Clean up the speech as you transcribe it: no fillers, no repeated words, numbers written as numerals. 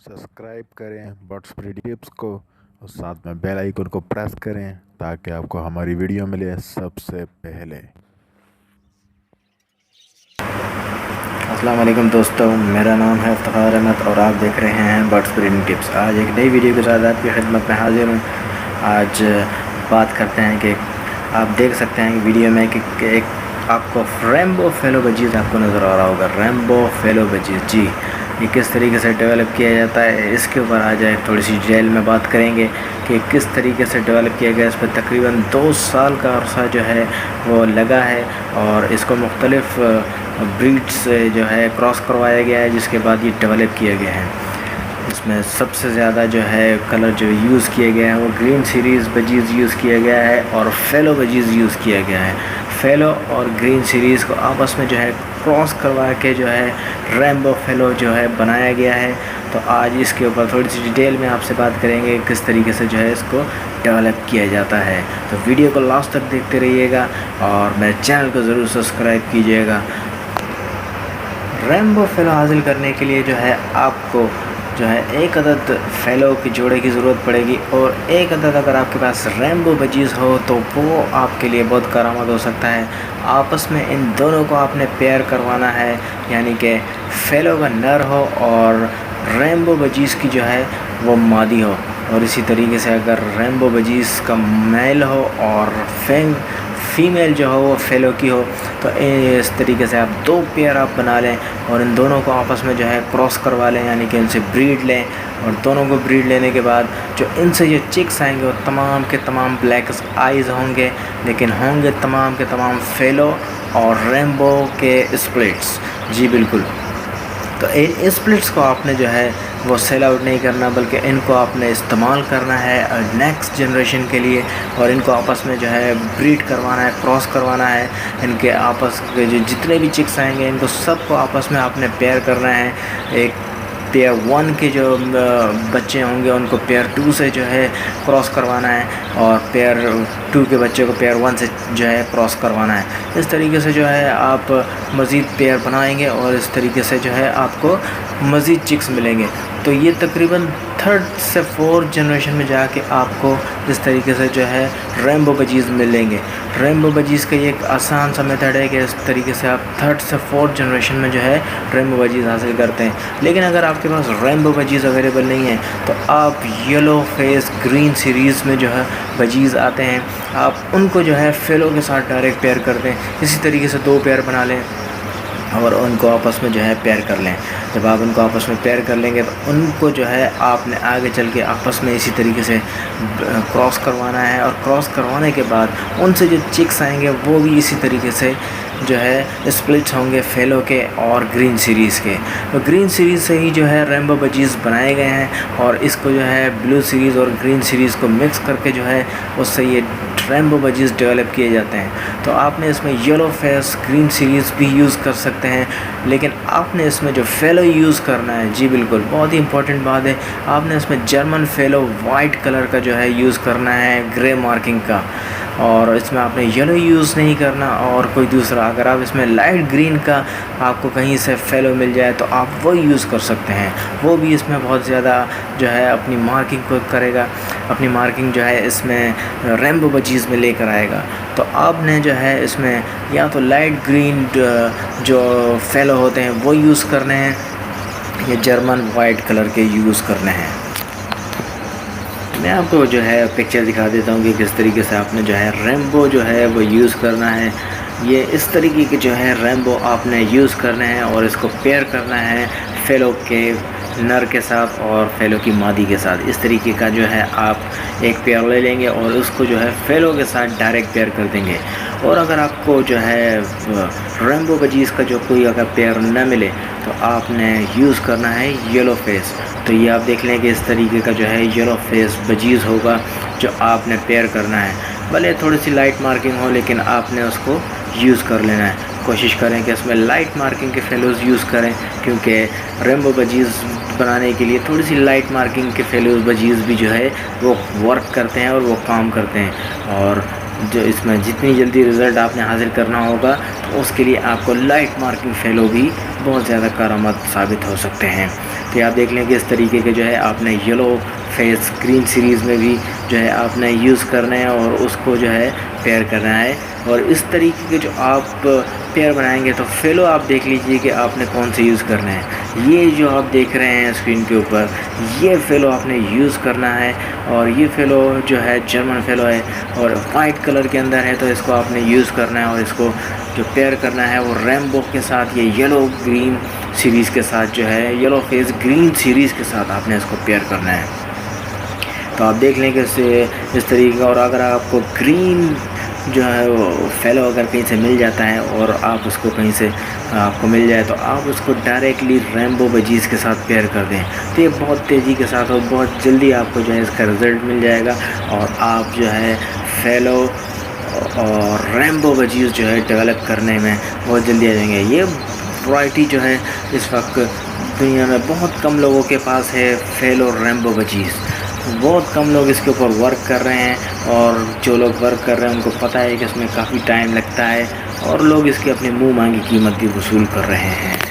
Subscribe करें birds breed tips को और साथ में बेल आइकन को प्रेस करें ताकि आपको हमारी वीडियो मिले सबसे पहले। अस्सलाम वालेकुम दोस्तों, मेरा नाम है इफ्तिखार अहमद और आप देख रहे हैं बर्ड्स ब्रीडिंग टिप्स। आज एक नई वीडियो के साथ आपकी खिदमत में हाजिर हूँ। आज बात करते हैं कि आप देख सकते हैं वीडियो में कि एक आपको रेम्बो फेलो बजीज़ आपको नज़र आ रहा होगा। रेम्बो फेलो बजीज़ जी, ये किस तरीके से डेवलप किया जाता है, इसके ऊपर आज एक थोड़ी सी डिटेल में बात करेंगे कि किस तरीके से डेवलप किया गया। इस पर तकरीबन 2 साल का अरसा जो है वो लगा है और इसको मुख्तलिफ़ ब्रीड्स से जो है क्रॉस करवाया गया है, जिसके बाद ये डेवलप किया गया है। इसमें सबसे ज़्यादा जो है कलर जो यूज़ किए गए हैं वो ग्रीन सीरीज़ बजीज़ यूज़ किया गया है और फेलो बजीज़ यूज़ किया गया है। फेलो और ग्रीन सीरीज़ को आपस में जो है क्रॉस करवा के जो है रेम्बो फेलो जो है बनाया गया है। तो आज इसके ऊपर थोड़ी सी डिटेल में आपसे बात करेंगे किस तरीके से जो है इसको डेवलप किया जाता है। तो वीडियो को लास्ट तक देखते रहिएगा और मेरे चैनल को ज़रूर सब्सक्राइब कीजिएगा। रेम्बो फेलो हासिल करने के लिए जो है आपको जो है एक अदद फेलो की जोड़े की ज़रूरत पड़ेगी और एक अदद अगर आपके पास रेम्बो बजीज़ हो तो वो आपके लिए बहुत कारआमद हो सकता है। आपस में इन दोनों को आपने पेयर करवाना है, यानी कि फेलो का नर हो और रेम्बो बजीज़ की जो है वो मादी हो। और इसी तरीके से अगर रेम्बो बजीज़ का मेल हो और फीमेल जो हो वो फेलो की हो तो इस तरीके से आप 2 पेयर आप बना लें और इन दोनों को आपस में जो है क्रॉस करवा लें, यानी कि इनसे ब्रीड लें। और दोनों को ब्रीड लेने के बाद जो इनसे जो चिक्स आएंगे वो तमाम के तमाम ब्लैक आइज़ होंगे, लेकिन होंगे तमाम के तमाम फेलो और रेम्बो के स्प्लिट्स। जी बिल्कुल। तो इन स्प्लिट्स को आपने जो है वो सेल आउट नहीं करना, बल्कि इनको आपने इस्तेमाल करना है नेक्स्ट जनरेशन के लिए और इनको आपस में जो है ब्रीड करवाना है, क्रॉस करवाना है। इनके आपस के जो जितने भी चिक्स आएंगे इनको सबको आपस में आपने पेयर करना है। एक पेयर 1 के जो बच्चे होंगे उनको पेयर 2 से जो है क्रॉस करवाना है और पेयर 2 के बच्चे को पेयर 1 से जो है क्रॉस करवाना है। इस तरीके से जो है आप मज़ीद पेयर बनाएंगे और इस तरीके से जो है आपको मज़ीद चिक्स मिलेंगे। तो ये तकरीबन 3rd से 4th जनरेशन में जाके आपको इस तरीके से जो है रेम्बो बजीज़ मिलेंगे। रेम्बो बजीज़ का ये एक आसान सा मेथड है कि इस तरीके से आप 3rd से 4th जनरेशन में जो है रेम्बो बजीज़ हासिल करते हैं। लेकिन अगर आपके पास रेम्बो बजीज़ अवेलेबल नहीं है तो आप येलो फेस ग्रीन सीरीज़ में जो है बजीज़ आते हैं, आप उनको जो है फेलो के साथ डायरेक्ट पेयर करते हैं। इसी तरीके से 2 पेयर बना लें और उनको आपस में जो है पेयर कर लें। जब आप उनको आपस में पेयर कर लेंगे तो उनको जो है आपने आगे चल के आपस में इसी तरीके से क्रॉस करवाना है और क्रॉस करवाने के बाद उनसे जो चिक्स आएंगे वो भी इसी तरीके से जो है स्प्लिट्स होंगे फेलो के और ग्रीन सीरीज़ के। तो ग्रीन सीरीज़ से ही जो है रेम्बो बजीज़ बनाए गए हैं और इसको जो है ब्लू सीरीज़ और ग्रीन सीरीज़ को मिक्स करके जो है उससे ये रेम्बो बजीज़ डेवलप किए जाते हैं। तो आपने इसमें येलो फेस ग्रीन सीरीज़ भी यूज़ कर सकते हैं, लेकिन आपने इसमें जो फेलो यूज़ करना है, जी बिल्कुल बहुत ही इंपॉर्टेंट बात है, आपने इसमें जर्मन फेलो वाइट कलर का जो है यूज़ करना है ग्रे मार्किंग का, और इसमें आपने येलो यूज़ नहीं करना और कोई दूसरा। अगर आप इसमें लाइट ग्रीन का आपको कहीं से फेलो मिल जाए तो आप वो यूज़ कर सकते हैं, वो भी इसमें बहुत ज़्यादा जो है अपनी मार्किंग को करेगा, अपनी मार्किंग जो है इसमें रेम्बो बजीज़ में लेकर आएगा। तो आपने जो है इसमें या तो लाइट ग्रीन जो फेलो होते हैं वो यूज़ करने हैं या जर्मन वाइट कलर के यूज़ करने हैं। मैं आपको जो है पिक्चर दिखा देता हूँ कि किस तरीके से आपने जो है रेम्बो जो है वो यूज़ करना है। ये इस तरीके के जो है रेम्बो आपने यूज़ करने हैं और इसको पेयर करना है फेलो के नर के साथ और फेलो की मादी के साथ। इस तरीके का जो है आप एक पेयर ले लेंगे और उसको जो है फेलो के साथ डायरेक्ट पेयर कर देंगे। और अगर आपको जो है रेम्बो बजीज़ का जो कोई अगर पेयर न मिले तो आपने यूज़ करना है येलो फेस। तो ये आप देख लें कि इस तरीके का जो है येलो फेस बजीज़ होगा जो आपने पेयर करना है। भले थोड़ी सी लाइट मार्किंग हो लेकिन आपने उसको यूज़ कर लेना है। कोशिश करें कि इसमें लाइट मार्किंग के फेलोज़ यूज़ करें, क्योंकि रेम्बो बजीज़ बनाने के लिए थोड़ी सी लाइट मार्किंग के फेलोज़ बजीज़ भी जो है वो वर्क करते हैं और वो काम करते हैं। और जो इसमें जितनी जल्दी रिज़ल्ट आपने हासिल करना होगा तो उसके लिए आपको लाइट मार्किंग फेलो भी बहुत ज़्यादा कारआमद साबित हो सकते हैं। तो आप देख लें कि इस तरीके के जो है आपने येलो फेस ग्रीन सीरीज़ में भी जो है आपने यूज़ करना है और उसको जो है पेयर करना है। और इस तरीके के जो आप पेयर बनाएंगे तो फेलो आप देख लीजिए कि आपने कौन से यूज़ करना है। ये जो आप देख रहे हैं स्क्रीन के ऊपर, ये फेलो आपने यूज़ करना है और ये फेलो जो है जर्मन फेलो है और वाइट कलर के अंदर है, तो इसको आपने यूज़ करना है और इसको जो पेयर करना है वो रैम्बो के साथ, ये येलो ग्रीन सीरीज़ के साथ जो है येलो फेस ग्रीन सीरीज़ के साथ आपने इसको पेयर करना है। तो आप देख लें कि इस तरीके का। और अगर आपको ग्रीन जो है वो फेलो अगर कहीं से मिल जाता है और आप उसको कहीं से आपको मिल जाए तो आप उसको डायरेक्टली रैम्बो बजीज़ के साथ पेयर कर दें, तो ये बहुत तेज़ी के साथ और बहुत जल्दी आपको जो है इसका रिज़ल्ट मिल जाएगा और आप जो है फेलो और रैम्बो बजीज़ जो है डेवलप करने में बहुत जल्दी आ जाएंगे। ये वैरायटी जो है इस वक्त दुनिया में बहुत कम लोगों के पास है, फेलो रैम्बो बजीज़। बहुत कम लोग इसके ऊपर वर्क कर रहे हैं और जो लोग वर्क कर रहे हैं उनको पता है कि इसमें काफ़ी टाइम लगता है और लोग इसकी अपनी मुँह मांगी कीमत भी वसूल कर रहे हैं।